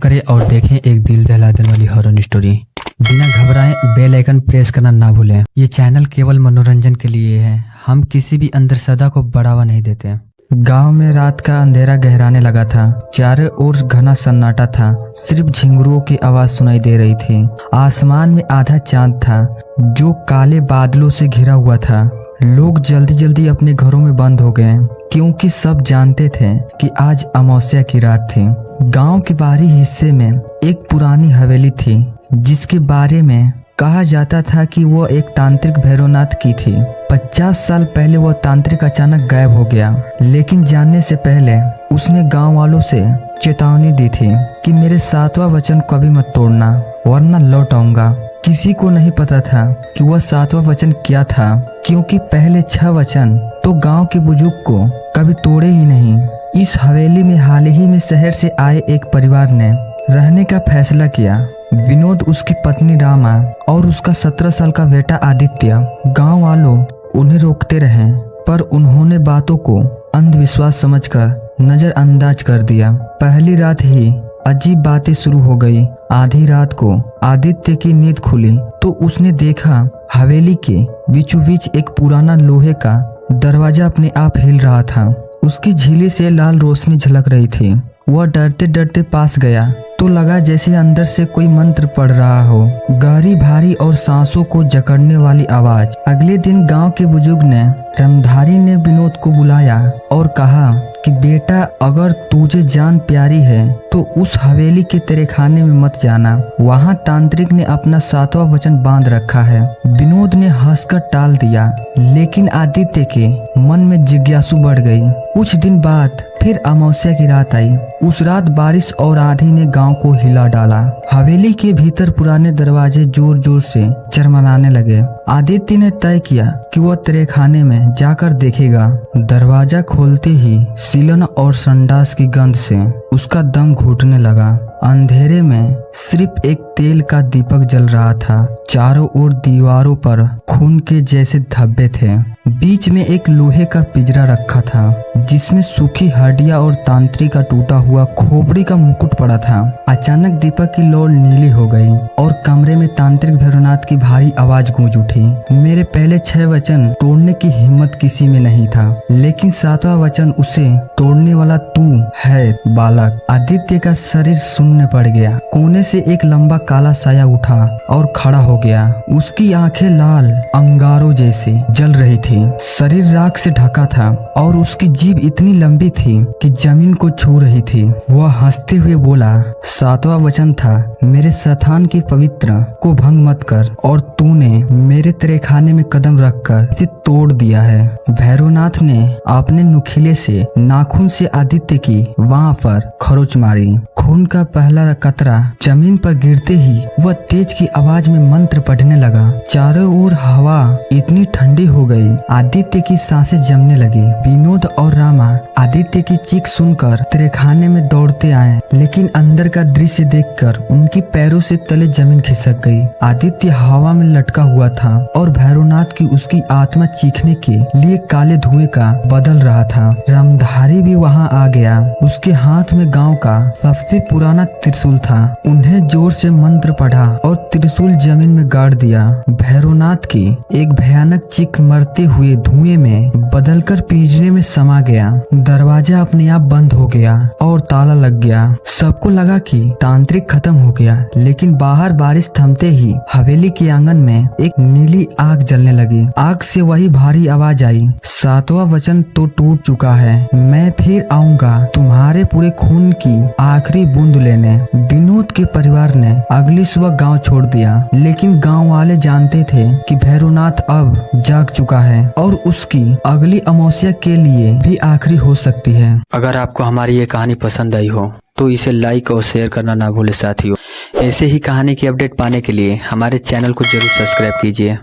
करें और देखें एक दिल दहला देने वाली हॉरर स्टोरी। बिना घबराए बेल आइकन प्रेस करना ना भूलें। ये चैनल केवल मनोरंजन के लिए है, हम किसी भी अंधश्रद्धा को बढ़ावा नहीं देते। गांव में रात का अंधेरा गहराने लगा था। चारों ओर घना सन्नाटा था, सिर्फ झिंगुरों की आवाज सुनाई दे रही थी। आसमान में आधा चांद था जो काले बादलों से घिरा हुआ था। लोग जल्दी जल्दी अपने घरों में बंद हो गए क्योंकि सब जानते थे कि आज अमावस्या की रात थी। गांव के बाहरी हिस्से में एक पुरानी हवेली थी जिसके बारे में कहा जाता था कि वह एक तांत्रिक भैरवनाथ की थी। 50 साल पहले वह तांत्रिक अचानक गायब हो गया, लेकिन जानने से पहले उसने गांव वालों से चेतावनी दी थी कि मेरे 7वां वचन कभी मत तोड़ना वरना लौट आऊंगा। किसी को नहीं पता था कि वह 7वां वचन क्या था, क्योंकि पहले 6 वचन तो गांव के बुजुर्ग को कभी तोड़े ही नहीं। इस हवेली में हाल ही में शहर से आए एक परिवार ने रहने का फैसला किया। विनोद, उसकी पत्नी रामा और उसका 17 साल का बेटा आदित्य। गांव वालों उन्हें रोकते रहे, पर उन्होंने बातों को अंधविश्वास समझकर नजरअंदाज कर दिया। पहली रात ही अजीब बातें शुरू हो गई। आधी रात को आदित्य की नींद खुली तो उसने देखा हवेली के बीचों बीच एक पुराना लोहे का दरवाजा अपने आप हिल रहा था। उसकी झिल्ली से लाल रोशनी झलक रही थी। वह डरते डरते पास गया तो लगा जैसे अंदर से कोई मंत्र पढ़ रहा हो, गहरी भारी और सांसों को जकड़ने वाली आवाज। अगले दिन गांव के बुजुर्ग ने रमधारी ने विनोद को बुलाया और कहा कि बेटा, अगर तुझे जान प्यारी है तो उस हवेली के तेरे खाने में मत जाना। वहाँ तांत्रिक ने अपना 7वां वचन बांध रखा है। विनोद ने हंसकर टाल दिया, लेकिन आदित्य के मन में जिज्ञासु बढ़ गई। कुछ दिन बाद फिर अमावस्या की रात आई। उस रात बारिश और आंधी ने गांव को हिला डाला। हवेली के भीतर पुराने दरवाजे जोर जोर से चरमराने लगे। आदित्य ने तय किया कि वह तेरे खाने में जाकर देखेगा। दरवाजा खोलते ही सीलन और संडास की गंध से उसका दम घुटने लगा। अंधेरे में सिर्फ एक तेल का दीपक जल रहा था। चारों ओर दीवारों पर खून के जैसे धब्बे थे। बीच में एक लोहे का पिंजरा रखा था जिसमें सूखी हड्डियां और तांत्रिक का टूटा हुआ खोपड़ी का मुकुट पड़ा था। अचानक दीपक की लौ नीली हो गई और कमरे में तांत्रिक भैरवनाथ की भारी आवाज गूंज उठी। मेरे पहले 6 वचन तोड़ने की हिम्मत किसी में नहीं था, लेकिन 7वां वचन उसे तोड़ने वाला तू है बालक। आदित्य का शरीर शून्य पड़ गया। कोने से एक लंबा काला साया उठा और खड़ा हो गया। उसकी आंखें लाल अंगारों जैसे जल रही थी। शरीर राख से ढका था और उसकी जीभ इतनी लंबी थी कि जमीन को छू रही थी। वह हंसते हुए बोला, 7वां वचन था, मेरे स्थान की पवित्र को भंग मत कर, और तूने मेरे तेरे खाने में कदम रखकर इसे तोड़ दिया है। भैरवनाथ ने अपने नुकीले से नाखून से आदित्य की वहां पर खरोच मारी। खून का पहला कतरा जमीन पर गिरते ही वह तेज की आवाज में मंत्र पढ़ने लगा। चारों ओर हवा इतनी ठंडी हो गई, आदित्य की सांसें जमने लगी। विनोद और रामा आदित्य की चीख सुनकर तेरे खाने में दौड़ते आए, लेकिन अंदर का दृश्य देखकर उनकी पैरों से तले जमीन खिसक गई। आदित्य हवा में लटका हुआ था और भैरवनाथ की उसकी आत्मा चीखने के लिए काले धुएं का बदल रहा था। रामधारी भी वहां आ गया। उसके हाथ में गांव का सबसे पुराना त्रिशूल था। उन्हें जोर से मंत्र पढ़ा और त्रिशूल जमीन में गाड़ दिया। भैरवनाथ की एक भयानक चीख मरते हुए धुएं में बदलकर पिंजरे में समा गया। दरवाजा अपने आप बंद हो गया और ताला लग गया। सबको लगा कि तांत्रिक खत्म हो गया, लेकिन बाहर बारिश थमते ही हवेली के आंगन में एक नीली आग जलने लगी। आग से वही भारी आवाज आई, 7वां वचन तो टूट चुका है, मैं फिर आऊंगा तुम्हारे पूरे खून की आखिरी बूंद लेने। विनोद के परिवार ने अगली सुबह गांव छोड़ दिया, लेकिन गांव वाले जानते थे कि भैरवनाथ अब जाग चुका है और उसकी अगली अमावस्या के लिए भी आखिरी हो सकती है। अगर आपको हमारी ये कहानी पसंद आई हो तो इसे लाइक और शेयर करना ना भूले साथियों। ऐसे ही कहानी की अपडेट पाने के लिए हमारे चैनल को जरूर सब्सक्राइब कीजिए।